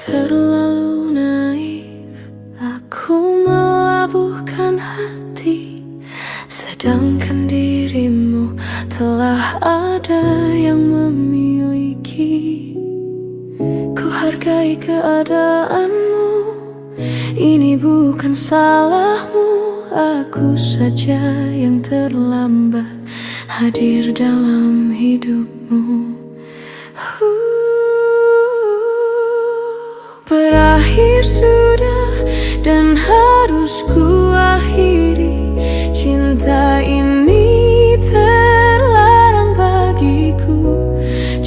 Terlalu naif aku melabuhkan hati, sedangkan dirimu telah ada yang memiliki. Ku hargai keadaanmu, ini bukan salahmu. Aku saja yang terlambat hadir dalam hidupmu. Berakhir sudah dan harus ku akhiri. Cinta ini terlarang bagiku.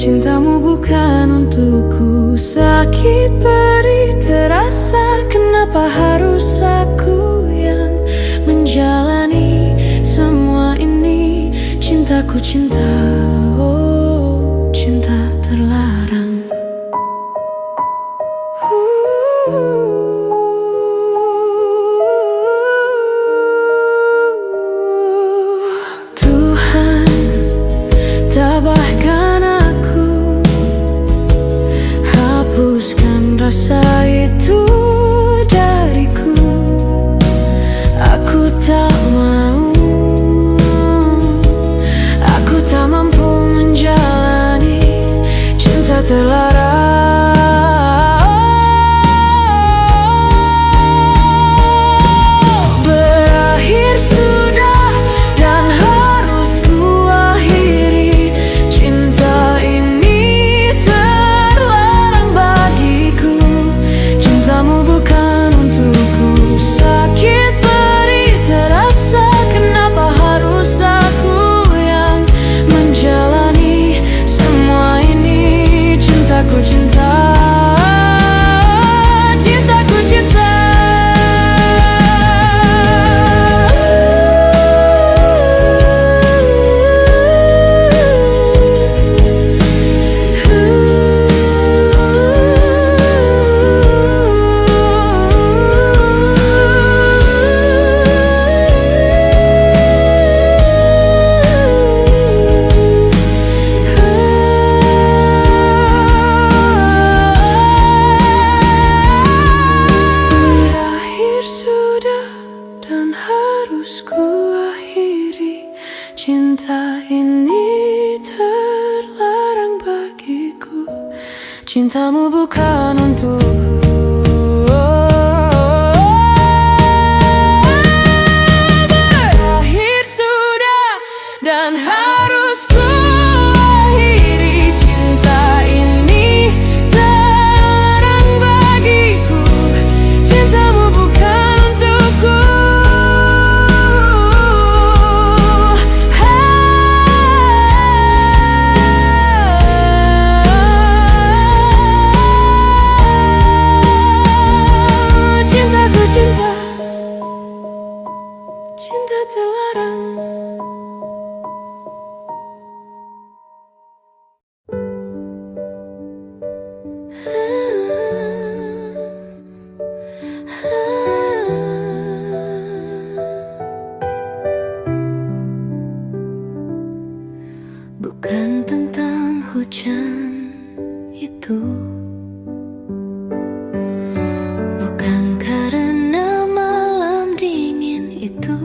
Cintamu bukan untukku. Sakit perih terasa, kenapa harus aku yang menjalani semua ini? Cintaku cinta, oh cinta terlarang. Tuhan, tabahkan aku, hapuskan rasa itu dariku. Aku tak mau, aku tak mampu menjalani cinta terlarang. Cinta ini terlarang bagiku. Cintamu bukan untukku. Berakhir sudah dan harus ku akhiri. Cinta ini terlarang bagiku. Cintamu bukan untukku. Cinta terlarang. Bukan tentang hujan itu, bukan karena malam dingin itu,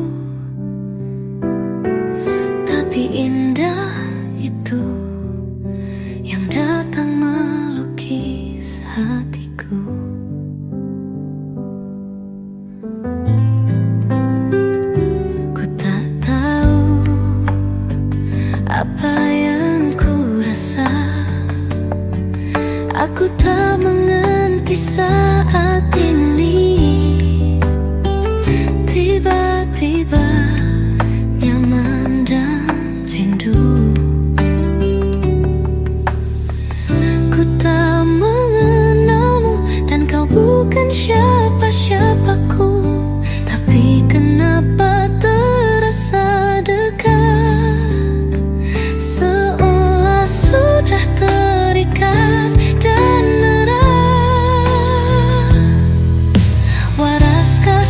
tapi indah itu yang datang melukis hatiku. Ku tak tahu apa yang ku rasa. Aku tak mengerti saat ini. Tiba-tiba nyaman dan rindu. Ku tak mengenalmu dan kau bukan siapa-siapaku. Tapi kenapa terasa dekat, seolah sudah terikat dan erat. Waraskah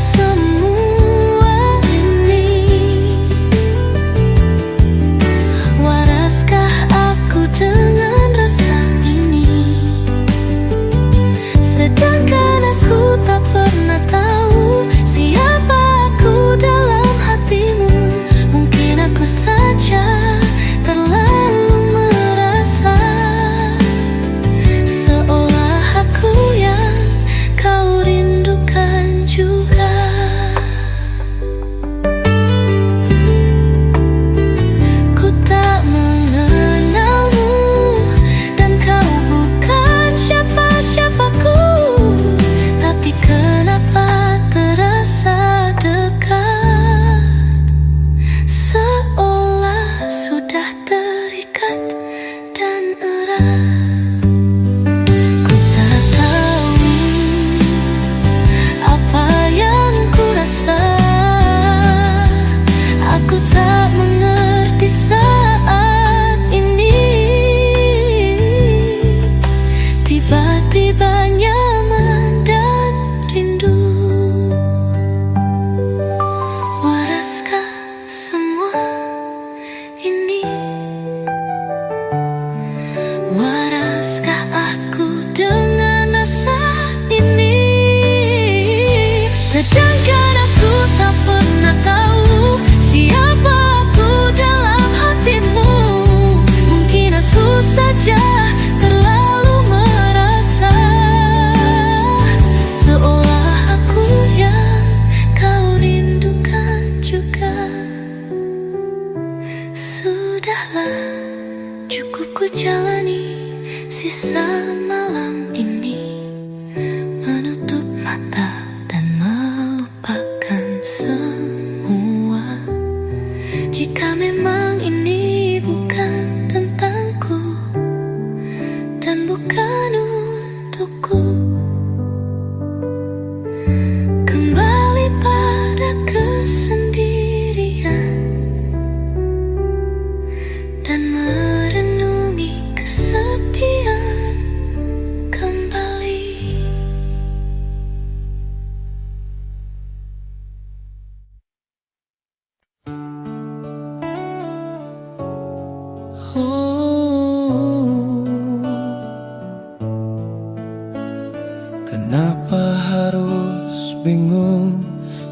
harus bingung?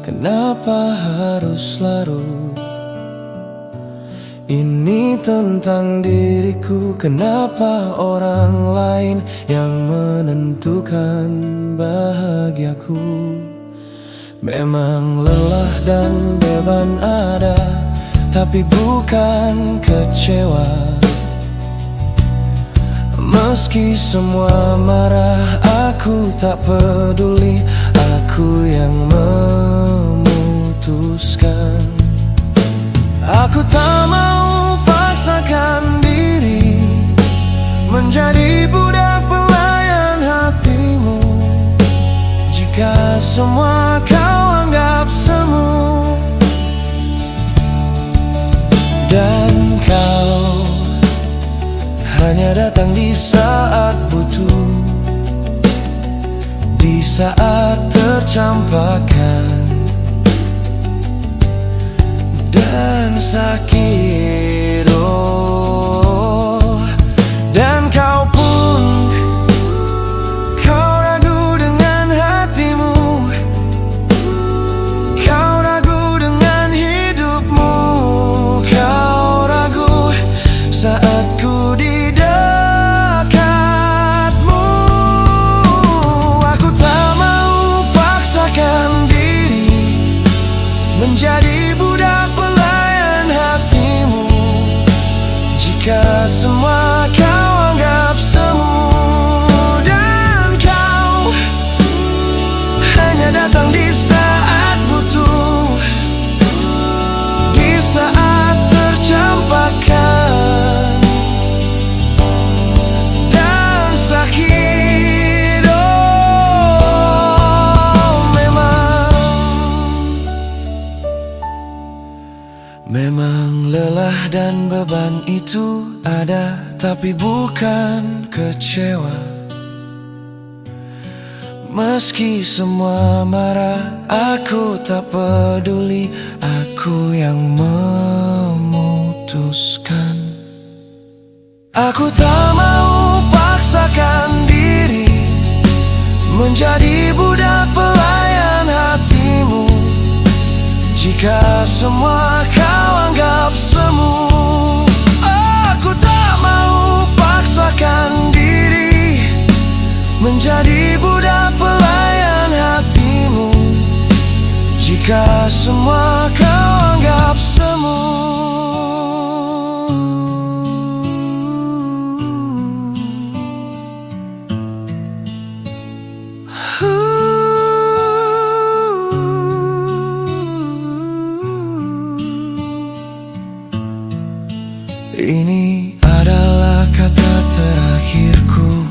Kenapa harus larut? Ini tentang diriku. Kenapa orang lain yang menentukan bahagiaku? Memang lelah dan beban ada, tapi bukan kecewa. Meski semua marah, aku tak peduli. Aku yang memutuskan. Aku tak mau paksakan diri menjadi budak pelayan hatimu. Jika semua kau anggap semu, dan kau hanya datang di saat butuh, di saat tercampakkan dan sakit. Oh, dan kau pun, kau ragu dengan hatimu, kau ragu dengan hidupmu, kau ragu saat ku di dekatmu. Aku tak mau paksakan diri menjadi budak pelayan hatimu. Jika semua kau anggap semu, dan kau hanya datang di saat butuh, di saat tercampakkan dan sakit. Oh, memang lelah dan beban itu ada, tapi bukan kecewa. Meski semua marah, aku tak peduli. Aku yang memutuskan. Aku tak mau paksakan diri menjadi budak pelayan hatimu. Jika semua kau anggap semu, aku tak mau paksakan diri menjadi budak pelayan hatimu. Jika semua kau anggap semu. Ini adalah kata terakhirku,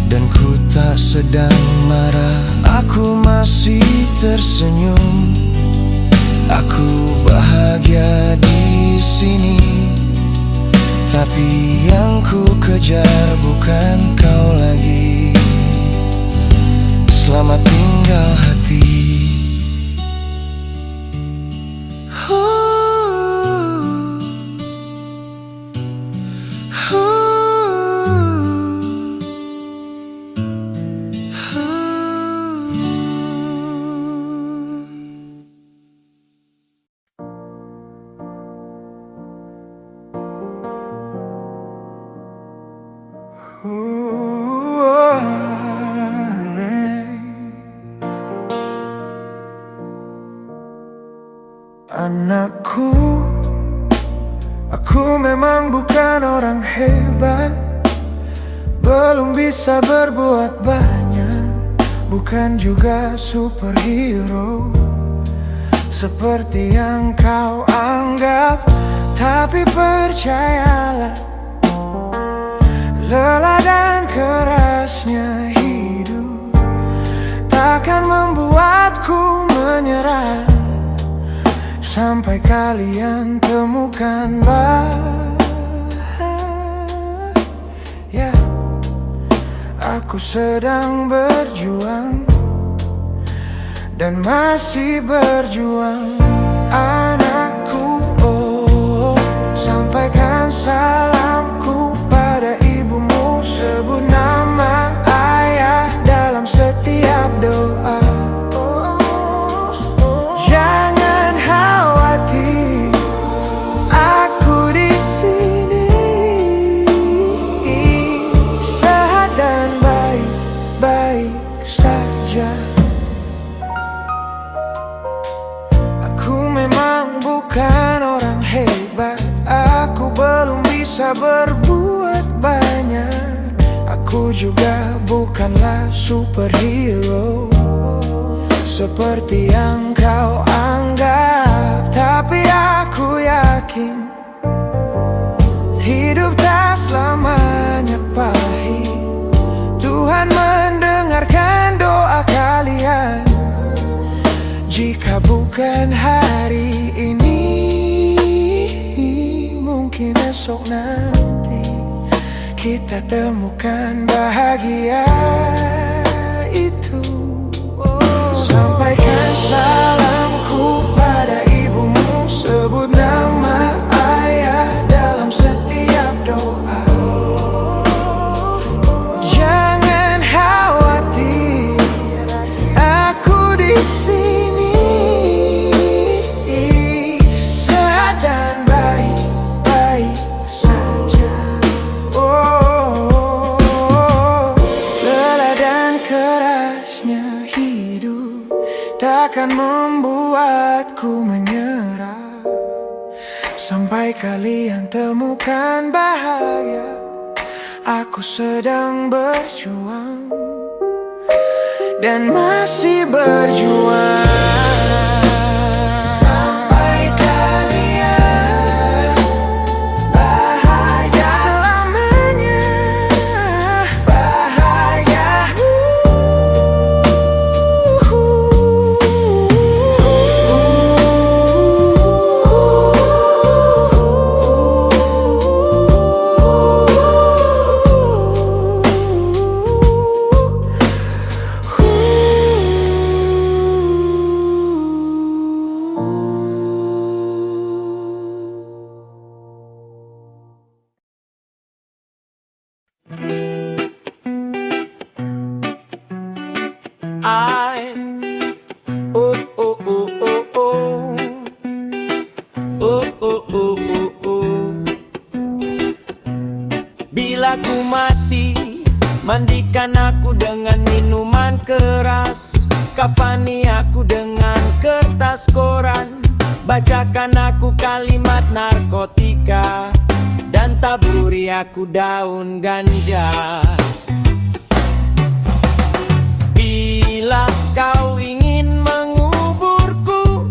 dan ku tak sedang marah. Aku masih tersenyum. Aku bahagia di sini, tapi yang ku kejar bukan kau lagi. Selamat tinggal hati. Anakku, aku memang bukan orang hebat, belum bisa berbuat banyak, bukan juga superhero seperti yang kau anggap. Tapi percayalah, lelah dan kerasnya hidup takkan membuatku menyerah sampai kalian temukan bahagia. Aku sedang berjuang dan masih berjuang. Anakku, oh, sampaikan salamku pada ibumu. Sebut nama ayah dalam setiap doa. Jangan khawatir, aku di sini, sehat dan baik-baik saja. Aku memang bukan orang hebat, aku belum bisa berbuat banyak. Aku juga bukanlah superhero seperti yang kau anggap. Tapi aku yakin hidup tak selamanya pahit. Tuhan mendengarkan doa kalian. Jika bukan hari ini, mungkin esok nanti kita temukan bahagia itu. Sampaikan salamku pada ibumu, sebut nama ayah dalam setiap doa. Jangan khawatir, aku di sini, sehat dan baik-baik saja. Lelah dan kerasnya hidup takkan membuatku menyerah. Sampai kalian temukan bahagia, aku sedang berjuang dan masih berjuang. Sampai kalian bahagia selamanya, bahagia. I, oh oh oh oh oh, oh oh oh oh oh. Bila ku mati, mandikan aku dengan minuman keras, kafani aku dengan kertas koran, bacakan aku kalimat narkotika, dan taburi aku daun ganja. Bila kau ingin menguburku,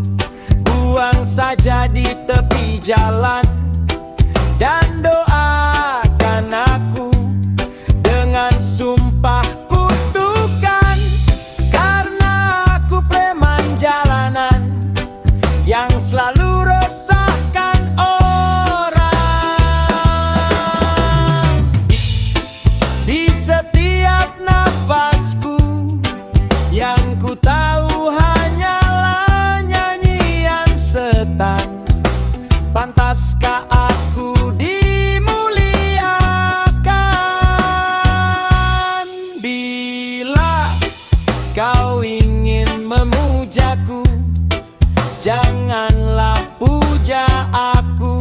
buang saja di tepi jalan, dan doakan aku dengan sumpah kutukan, karena aku preman jalanan yang selalu resahkan orang. Di setiap nafasku, yang ku tahu hanyalah nyanyian setan. Pantaskah aku dimuliakan? Bila kau ingin memujaku, janganlah puja aku.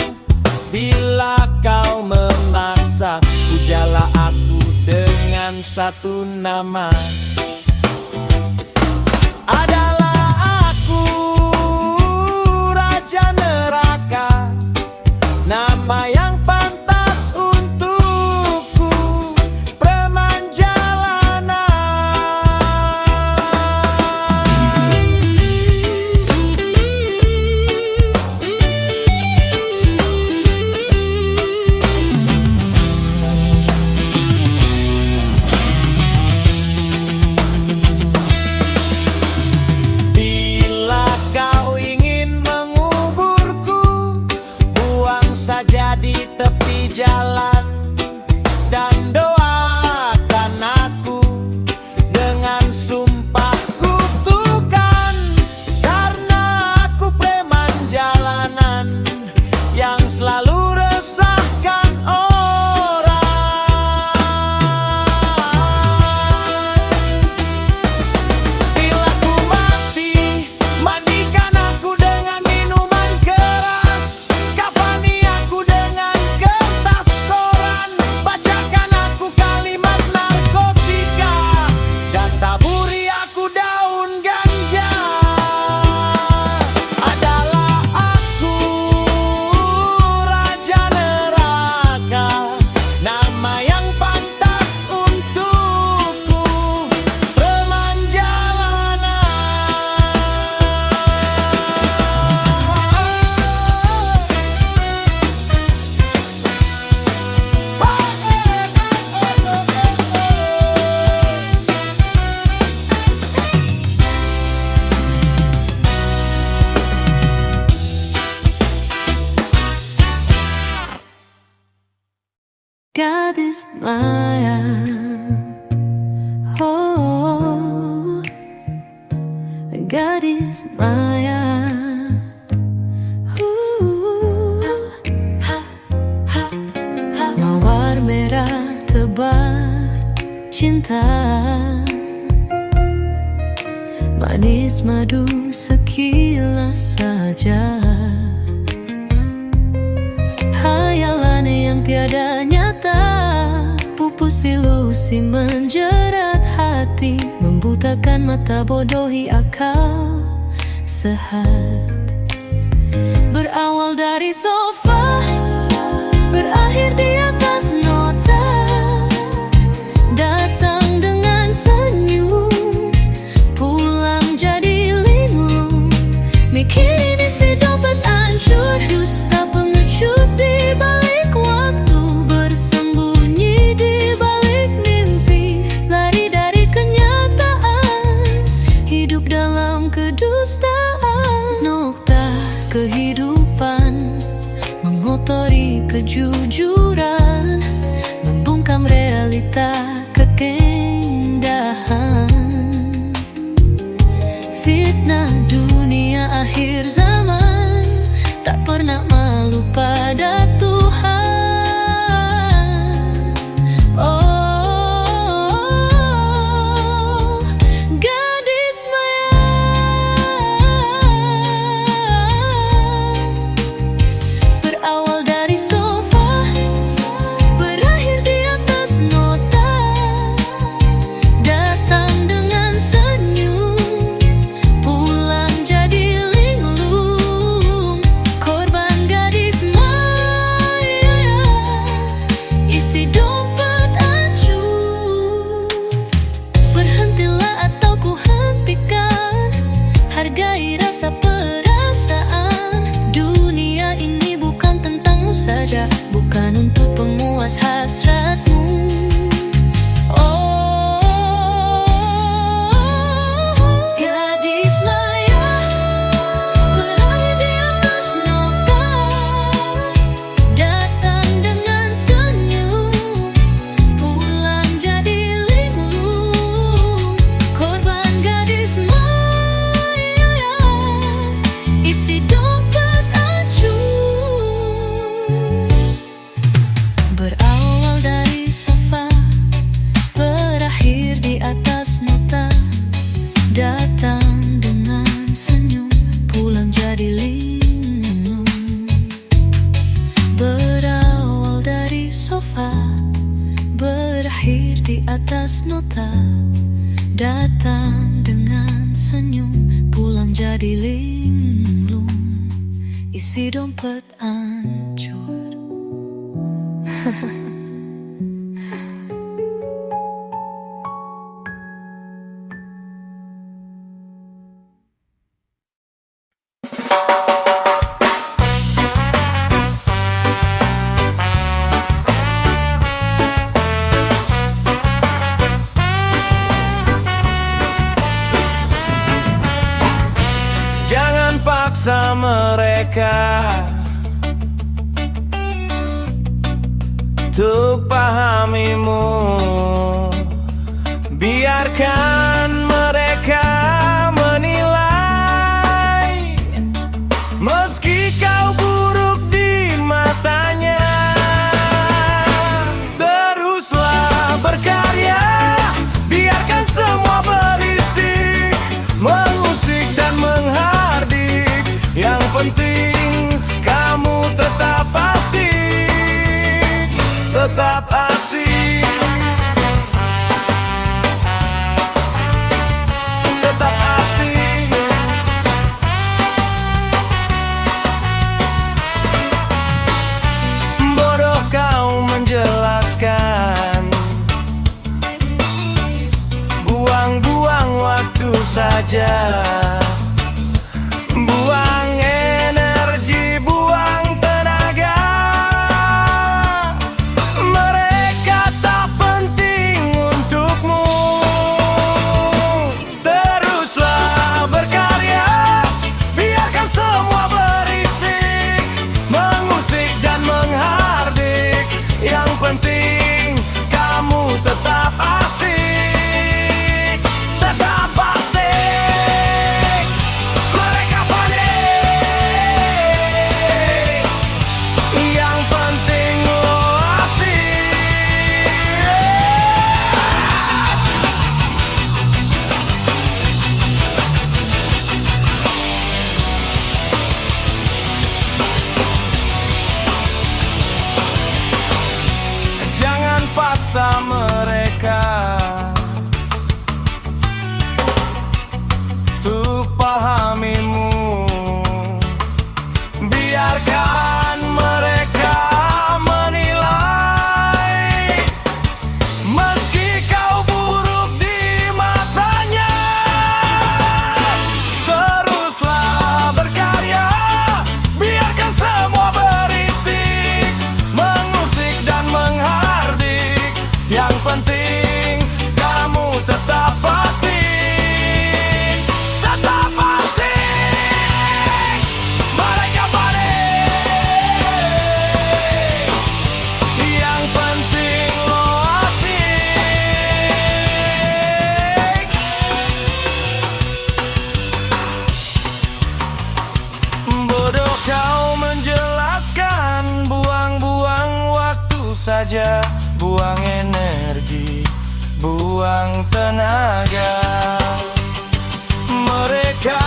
Bila kau memaksa, pujalah aku dengan satu nama. Adalah aku raja neraka, nama yang pantas untukku, preman jalanan. Maya. Oh, gadis Maya. Mawar merah tebar cinta, manis madu sekilas saja. Hayalan yang tiada nyata, pupus ilusi menjerat hati, membutakan mata, bodohi akal sehat. Berawal dari sofa, berakhir di atas nota, datang dengan senyum, pulang jadi linglung. Mikirin isi dompet hancur, dusta pengecut di balik waktu, bersembunyi di balik mimpi, lari dari kenyataan, hidup dalam kedustaan. Nokta kehidupan mengotori kejujuran, membungkam realita keindahan. Fitnah dunia akhir zaman, tak pernah malu pada Tuhan. Oh, gadis Maya. Berawal dari sofa, berakhir di atas nota, datang dengan senyum, pulang jadi linglung. Korban gadis Maya, isi dompet hancur. Berhentilah atau ku hentikan, hargai rasa perasaan. Dunia ini bukan tentangmu saja, bukan untuk pemuas hasratmu. Oh, gadis Maya, berakhir di atas nota, datang dengan senyum, pulang jadi linglung. Korban gadis Maya, isi dompet hancur. Berawal dari sofa, berakhir di atas nota, datang dengan senyum, pulang jadi linglung. Berawal dari sofa, berakhir di atas nota, datang dengan senyum, pulang jadi linglung. Isi dompet hancur. Jangan paksa mereka untuk pahamimu, biarkan mereka menilai. Meski kau buruk di matanya, teruslah berkarya, biarkan semua berisik, mengusik dan menghardik. Yang penting kamu tetap asik, tetap asik, tetap asik. Bodoh kau menjelaskan, buang-buang waktu saja, buang energi, buang tenaga. Mereka tak penting untukmu. Teruslah berkarya, biarkan semua berisik, mengusik dan menghardik. Yang penting saja, buang energi, buang tenaga. Mereka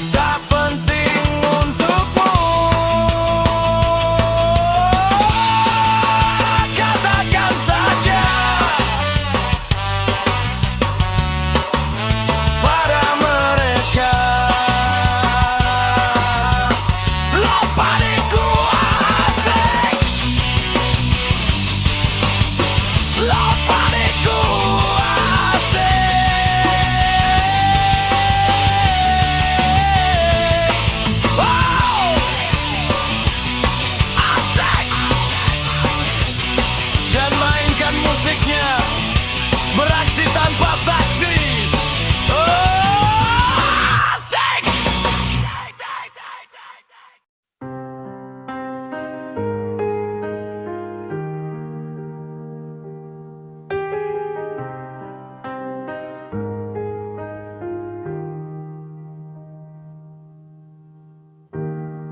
tak penting untukmu. Katakan saja pada mereka, lo padaku asik, lo padaku asik. Wow, asik. Dan mainkan musiknya, beraksi tanpa saksi. Oh, asik.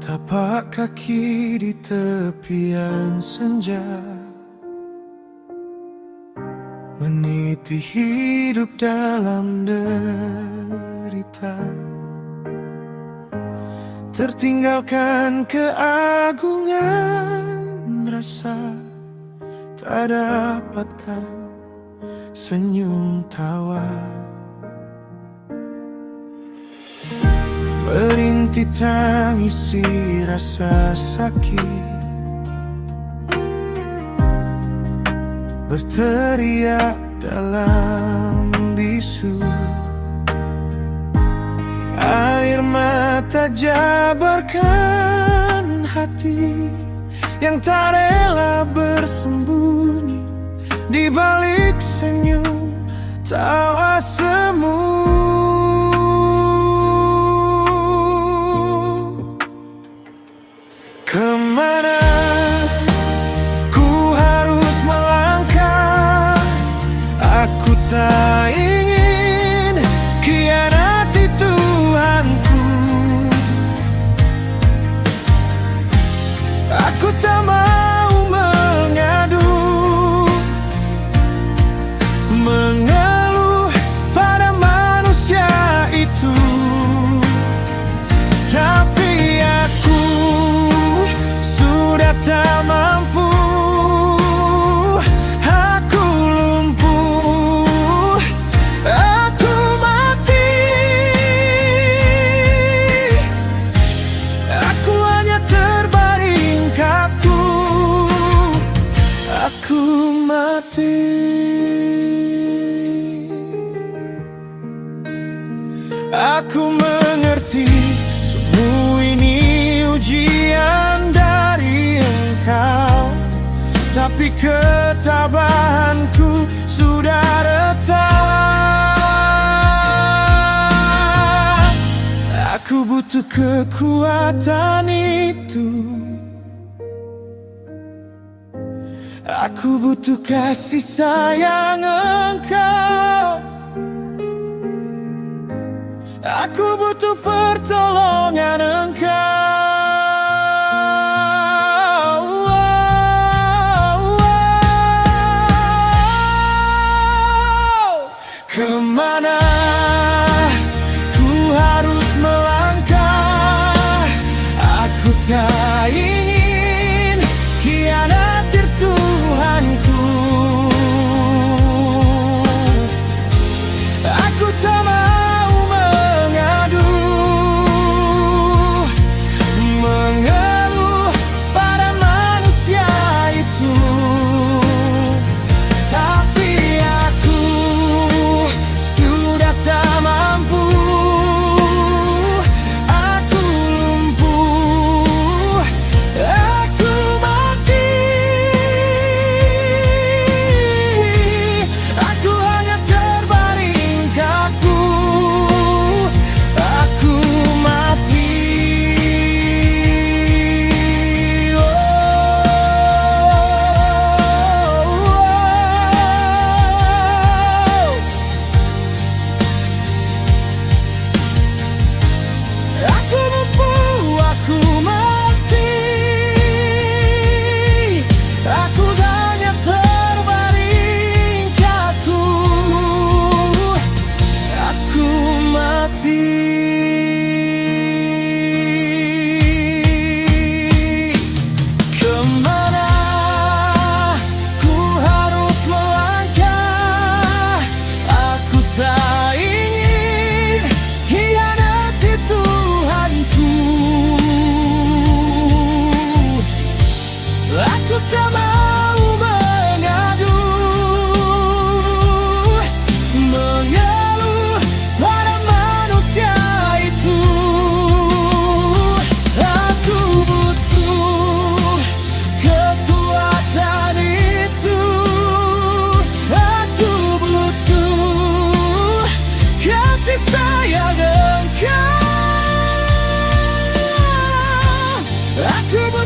Tapak kaki di tepian senja, meniti hidup dalam derita, tertinggalkan keagungan rasa, tak dapatkan senyum tawa. Merintih tangisi rasa sakit, berteriak dalam bisu. Air mata jabarkan hati yang tak rela bersembunyi di balik senyum tawa semu. Kemana ku harus melangkah? Aku tak ingin khianati Tuhanku. Aku tak mau mengadu, mengeluh pada manusia itu. Tapi aku sudah tak mampu, aku lumpuh, aku mati. Aku hanya terbaring kaku, aku mati. Aku mengerti semua ini ujian dari Engkau, tapi ketabahanku sudah retak. Aku butuh kekuatan itu, aku butuh kasih sayang Engkau. Aku butuh pertolongan Engkau. Kemana ku harus melangkah? Aku tak ingin khianati Tuhanku. Aku tak mau mengadu,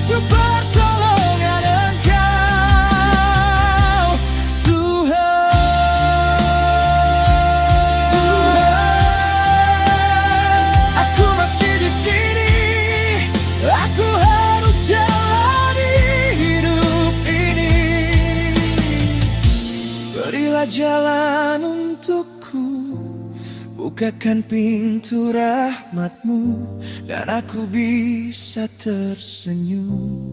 butuh pertolongan Engkau, Tuhan. Aku masih di sini, aku harus jalani hidup ini. Berilah jalan untukku, bukakan pintu rahmat-Mu, dan aku bisa tersenyum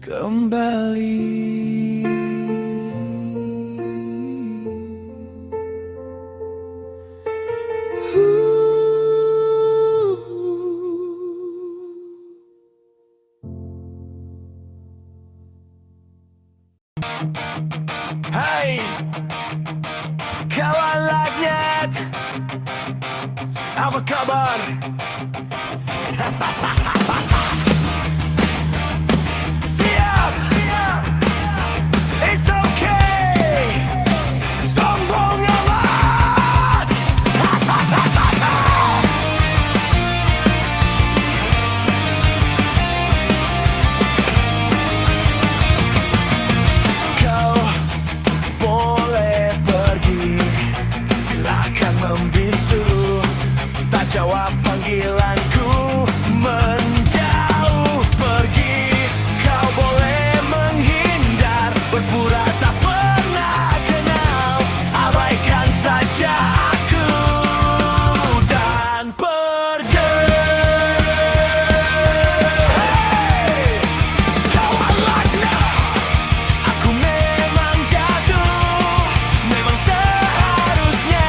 kembali. Hai kawan Lagnet, apa kabar? Siap, it's okay, sombong amat. Kau boleh pergi, silakan membisu, tak jawab panggilanku, menjauh pergi. Kau boleh menghindar, berpura tak pernah kenal, abaikan saja aku dan pergi. Hey, kawan Lagnet, aku memang jatuh, memang seharusnya.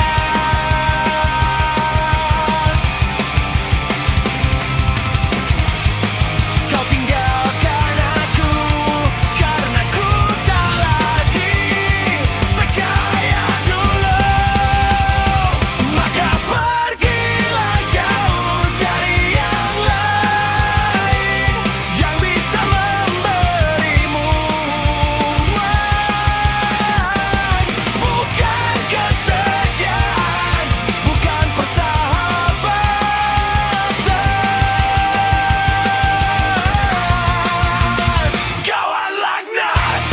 Kau tinggalkan aku, karena ku tak lagi sekaya dulu. Maka pergilah jauh, cari yang lain yang bisa memberimu bukan kesejahteraan, bukan persahabatan. Kawan Lagnet,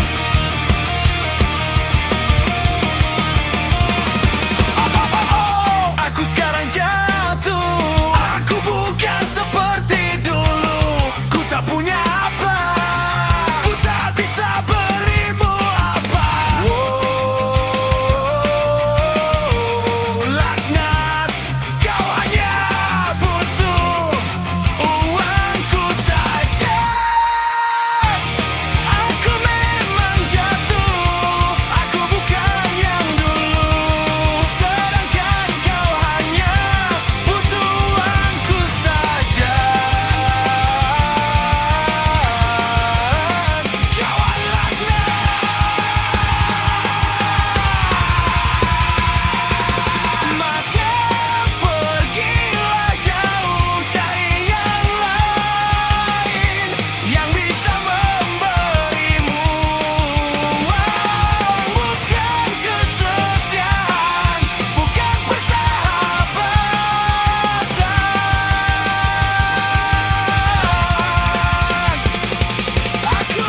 aku sekarang jatuh, aku bukan seperti dulu. Ku tak punya apa, ku tak bisa berimu apa. Lagnet, kau hanya butuh uangku saja. Aku memang jatuh, aku bukan yang dulu, sedangkan kau hanya butuh uangku saja. Kawan Lagnet, maka pergilah jauh, cari yang lain yang bisa memberimu bukan kesetiaan, bukan persahabatan. Aku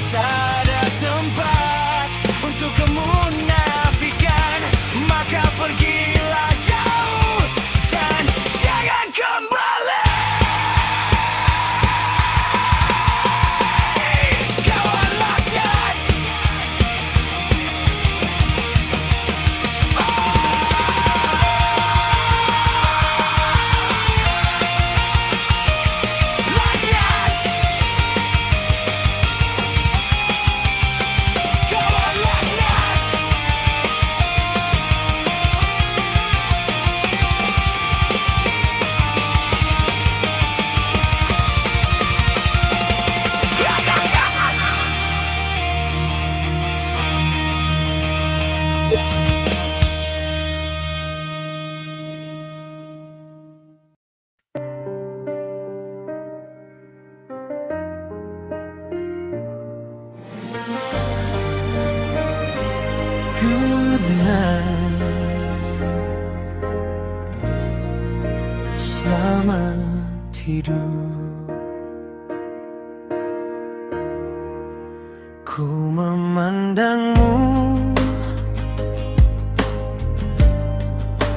tak ada tempat untuk kemunafikan, maka pergilah jauh dan jangan kembali. Kawan Lagnet, Lagnet, kawan Lagnet. Good night, selamat tidur.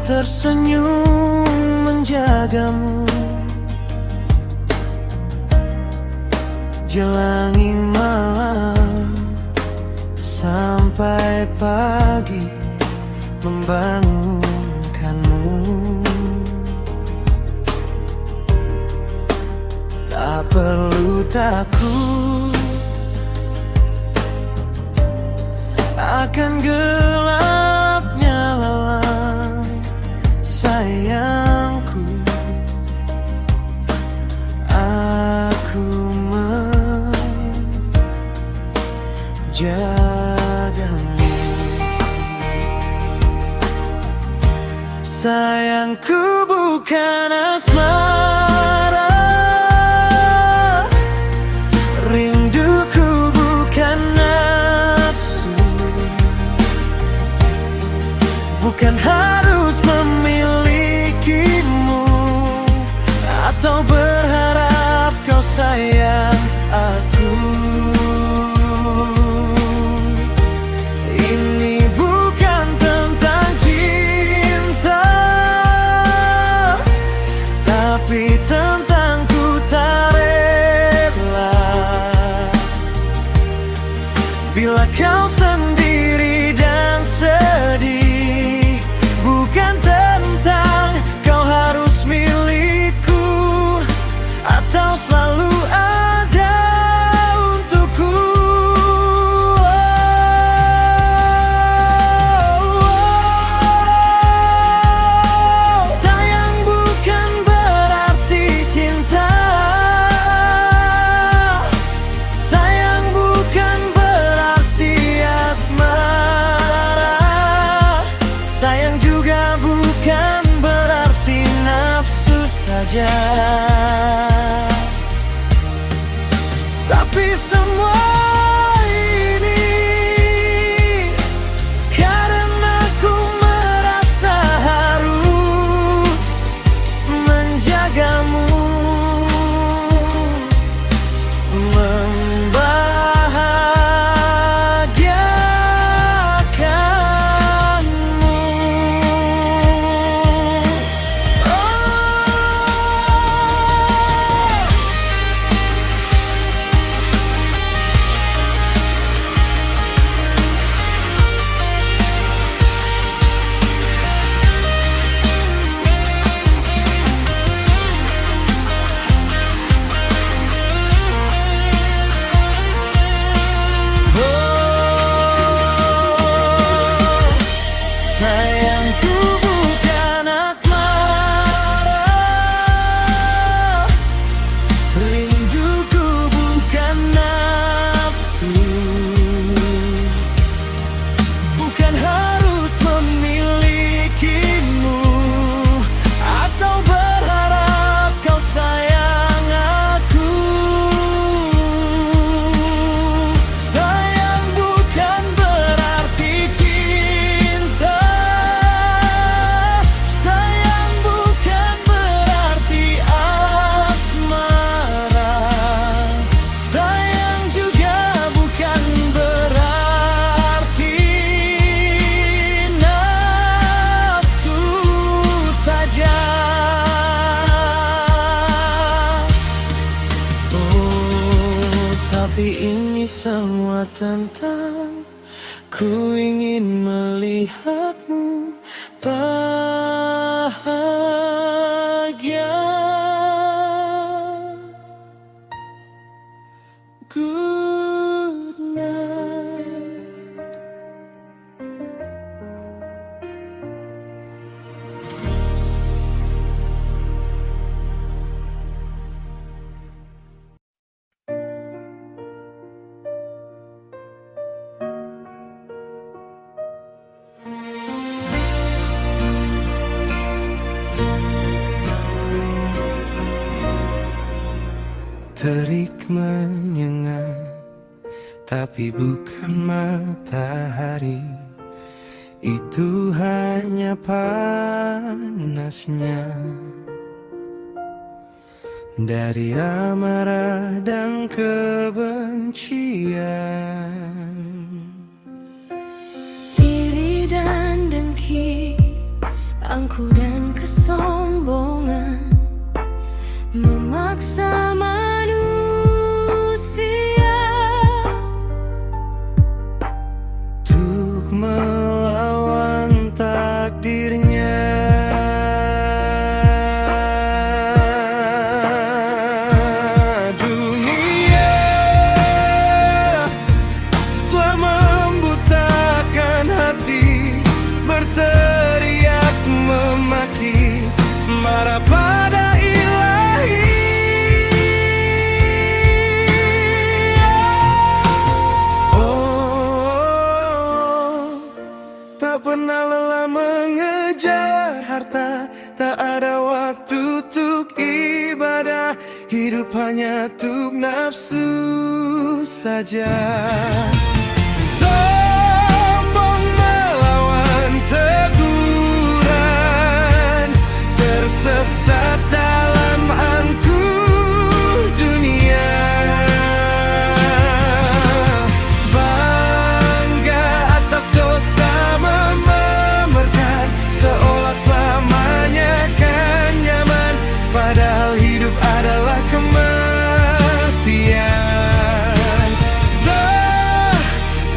tersenyum menjagamu jelangi malam sampai pagi membangunkanmu. Tak perlu takut akan gelapnya malam, sayangku. Aku menjagamu. Sayangku bukan asmara, rinduku bukan nafsu, bukan harus memilikimu atau berharap kau sayang aku. Ini bukan tentang cinta, tapi tentang ku tak rela bila kau sendiri dan sedih. Bukan tentang kau harus milikku atau selalu ada untukku. Sayang bukan berarti cinta, sayang bukan berarti asmara, sayang juga bukan berarti nafsu saja. Tapi semua ini karena ku merasa harus menjagamu, membahagiakanmu. Sayangku bukan asmara, rinduku bukan nafsu, bukan harus memilikimu atau berharap kau sayang aku. Sayang bukan berarti cinta, sayang bukan berarti asmara, sayang juga bukan berarti nafsu saja. Oh, tapi ini semua tentang ku ingin melihatmu bahagia. Good night. Terik menyengat, tapi bukan matahari. Itu hanya panasnya dari amarah dan kebencian. Iri dan dengki angku dan kesombongan memaksa manusia untuk melawan takdirnya. Dunia telah membutakan hati, berteriak memaki, marah pada ilahi. Oh, tak pernah lelah mengejar harta, tak ada waktu untuk ibadah, hidup hanya untuk nafsu saja. Sombong melawan teguran, tersesat dalam angku dunia. Bangga atas dosa memamerkan, seolah selamanya kan nyaman, padahal hidup adalah kematian. Tak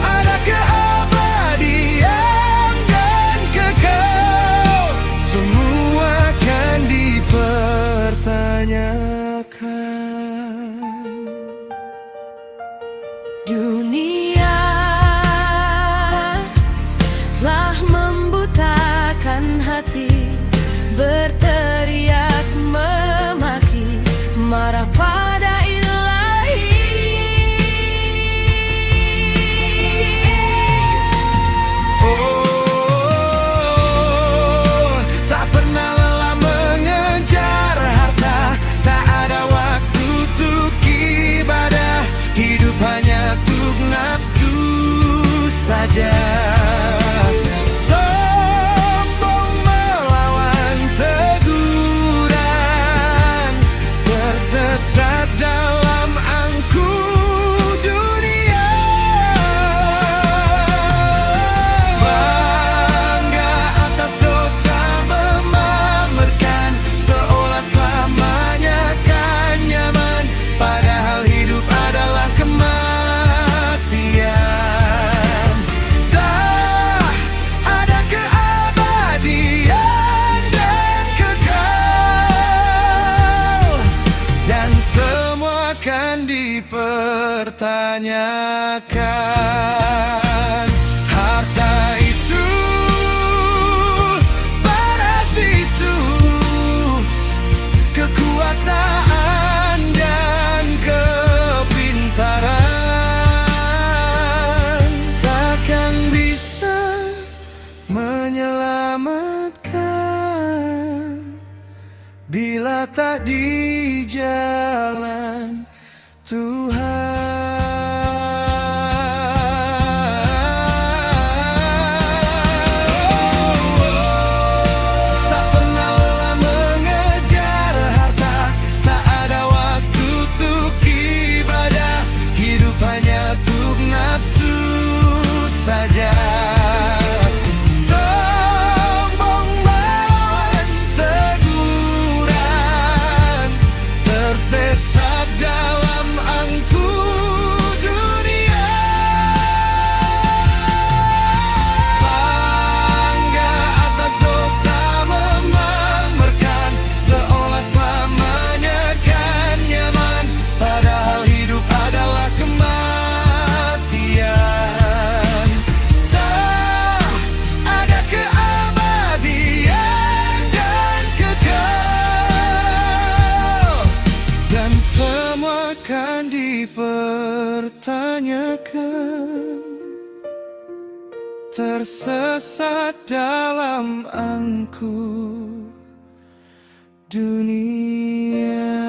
ada keabadian dan kekal, semua akan dipertanyakan. Dunia telah membutakan hati, berteriak memaki, marah pada ilahi. Oh, tak pernah lelah mengejar harta, tak ada waktu untuk ibadah, hidup hanya untuk nafsu saja. Sombong melawan teguran, tersesat dalam angku dunia. Bangga atas dosa memamerkan, seolah selamanya kan nyaman, padahal hidup adalah kematian. Tak ada keabadian dan kekal, dan semua akan dipertanyakan. Harta itu, paras itu, kekuasaan dan kepintaran takkan bisa menyelamatkan bila tak di jalan Tuhan. Tak pernah lelah mengejar harta, tak ada waktu untuk ibadah, hidup hanya untuk nafsu saja. Sombong melawan teguran, tersesat dalam angku dunia. Bangga atas dosa memamerkan, seolah selamanya kan nyaman, padahal hidup adalah kematian. Tak ada keabadian dan kekal, dan semua akan dipertanyakan. Tersesat dalam angku dunia.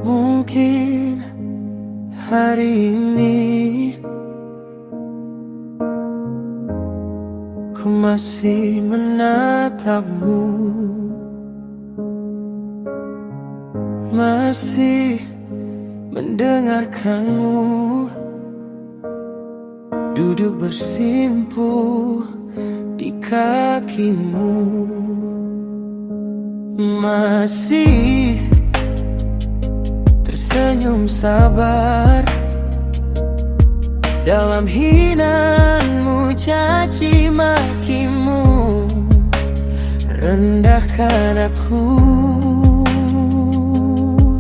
Mungkin Mungkin hari ini ku masih menatapmu, masih mendengarkanmu duduk bersimpuh di kakimu, masih tersenyum sabar dalam hinaanmu, caci makimu, rendahkan aku.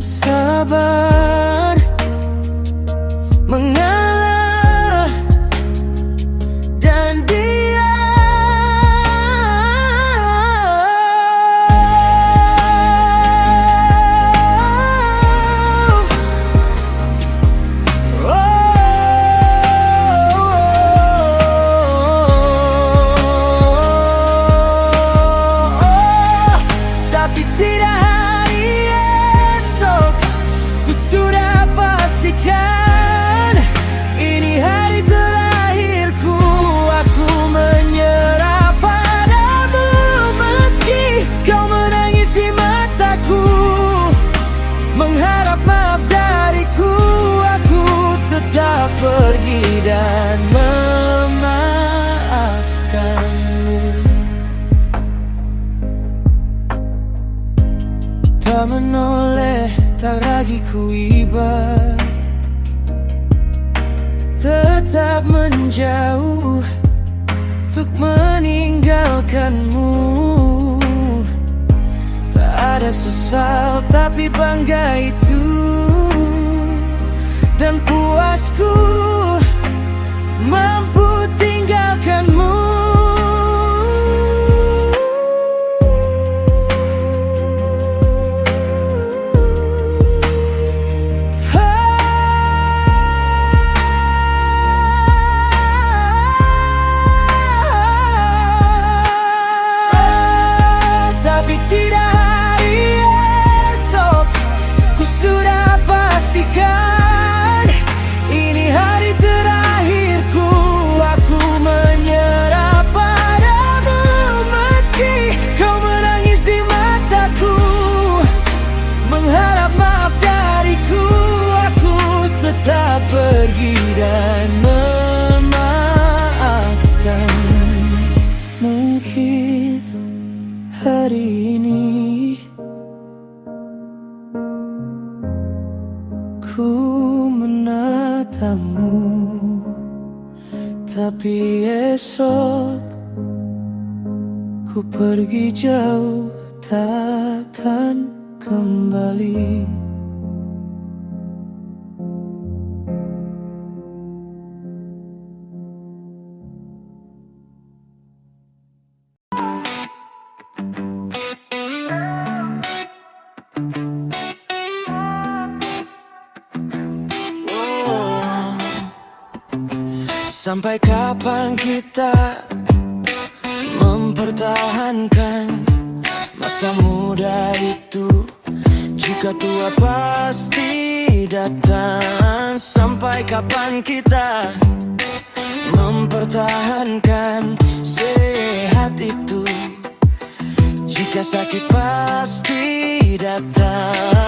Sabar mengalah dan diam. Tapi tidak hari esok, ku sudah pastikan ini hari terakhirku. Aku menyerah padamu, meski kau menangis di mataku, mengharap maaf dariku. Aku tetap pergi dan memaafkanmu. Tak menoleh, tak lagi ku iba, tetap menjauh untuk meninggalkanmu. Tak ada sesal tapi bangga itu, dan puasku mampu tinggalkanmu. Tapi tidak hari esok, ku sudah pastikan ini hari terakhirku. Aku menyerah padamu, meski kau menangis di mataku, mengharap maaf dariku. Aku tetap pergi dan memaafkan. Mungkin hari ini ku menatapmu, tapi esok ku pergi jauh, takkan kembali. Sampai kapan kita mempertahankan masa muda itu, jika tua pasti datang? Sampai kapan kita mempertahankan sehat itu, jika sakit pasti datang?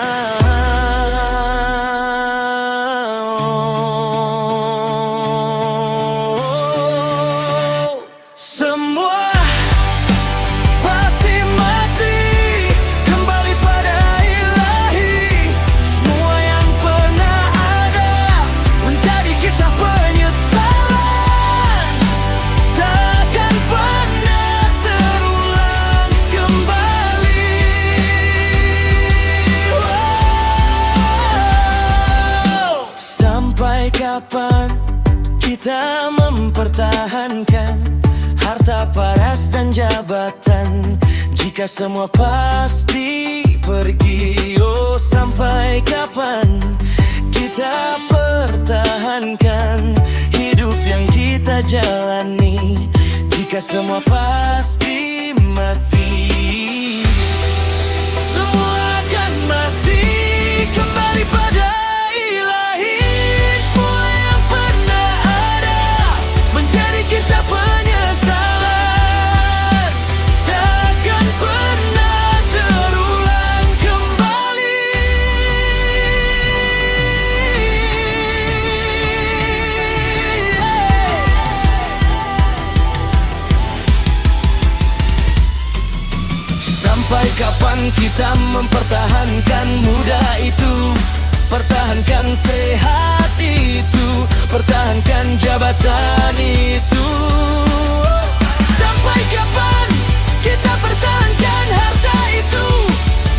Kapan kita mempertahankan harta, paras, dan jabatan, jika semua pasti pergi? Oh, sampai kapan kita pertahankan hidup yang kita jalani, jika semua pasti mati? Semua akan mati, kembali pada kapan kita mempertahankan muda itu? Pertahankan sehat itu, pertahankan jabatan itu. Sampai kapan kita pertahankan harta itu?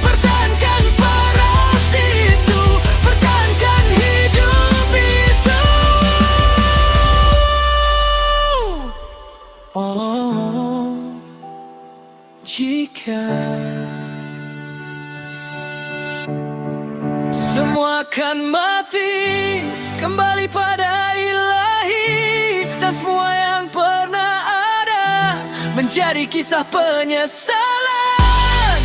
Pertahankan paras itu, pertahankan hidup itu. Oh, jika semua akan mati, kembali pada ilahi, dan semua yang pernah ada menjadi kisah penyesalan,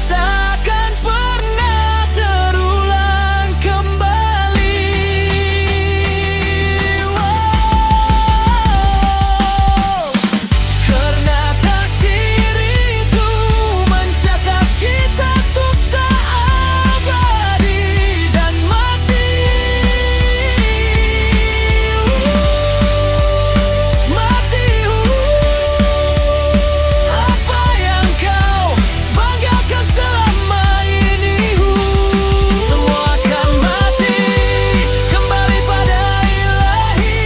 takkan pernah terulang kembali. Wow. Karena takdir itu mencatat kita untuk tak abadi dan mati. Mati. Apa yang kau banggakan selama ini? Semua akan mati, kembali pada ilahi,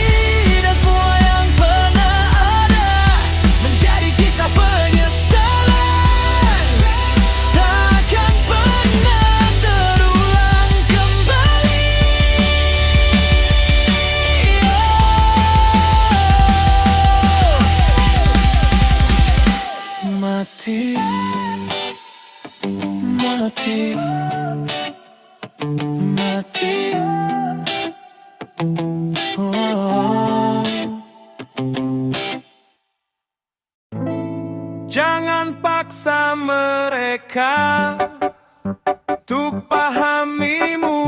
dan semua yang pernah ada menjadi kisah penyesalan, takkan pernah terulang kembali. Mati, mati, mati. Oh. Jangan paksa mereka untuk pahamimu,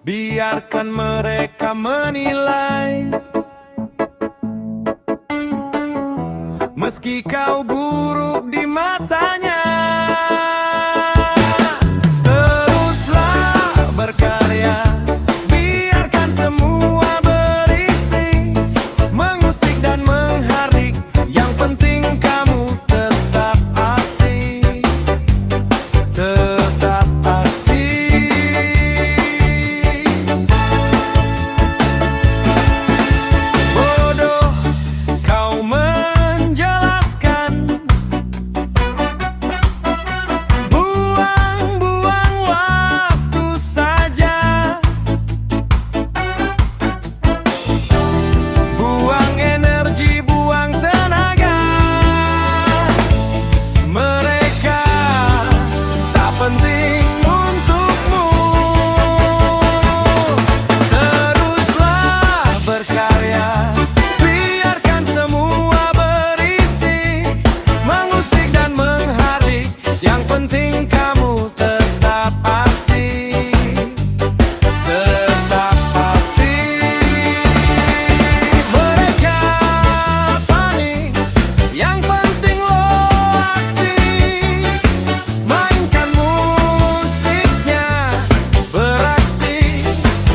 biarkan mereka menilai. Meski kau buruk di matanya, teruslah berkarya, biarkan semua berisi, mengusik dan menghardik, yang penting kamu tetap asik, tetap asik. Bodoh kau menjelaskan, buang-buang waktu saja, buang energi, buang tenaga. Mereka tak penting untukmu. Teruslah berkarya, biarkan semua berisi, mengusik dan menghardik, yang penting kamu tetap asik, tetap asik. Mereka panik, yang penting lo asik, mainkan musiknya, beraksi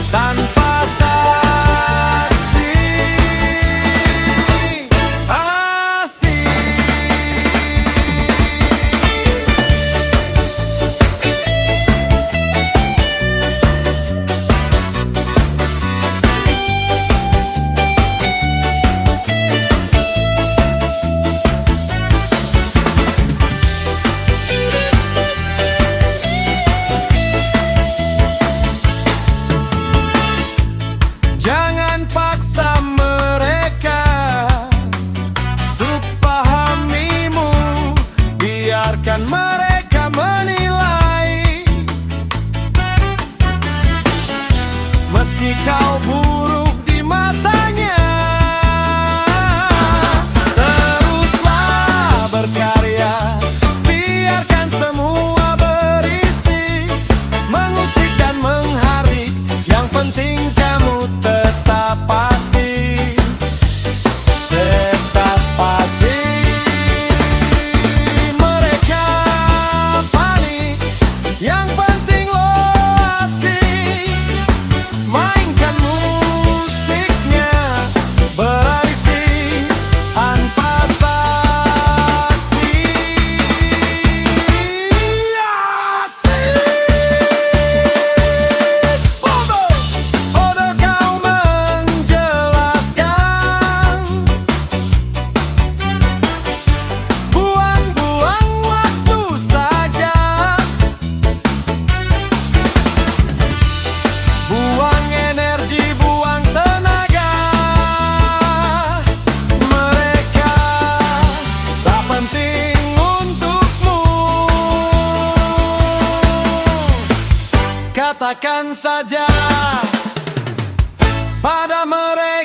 tanpa saksi. Asik. Jangan paksa mereka untuk pahamimu, biarkan mereka menilai. Meski kau buruk di matanya, teruslah berkarya, biarkan semua berisi, mengusik dan menghardik, yang penting kamu tetap asik, tetap asik. Mereka panik, yang penting lo asik, mainkan musiknya, beraksi tanpa saksi. pada mereka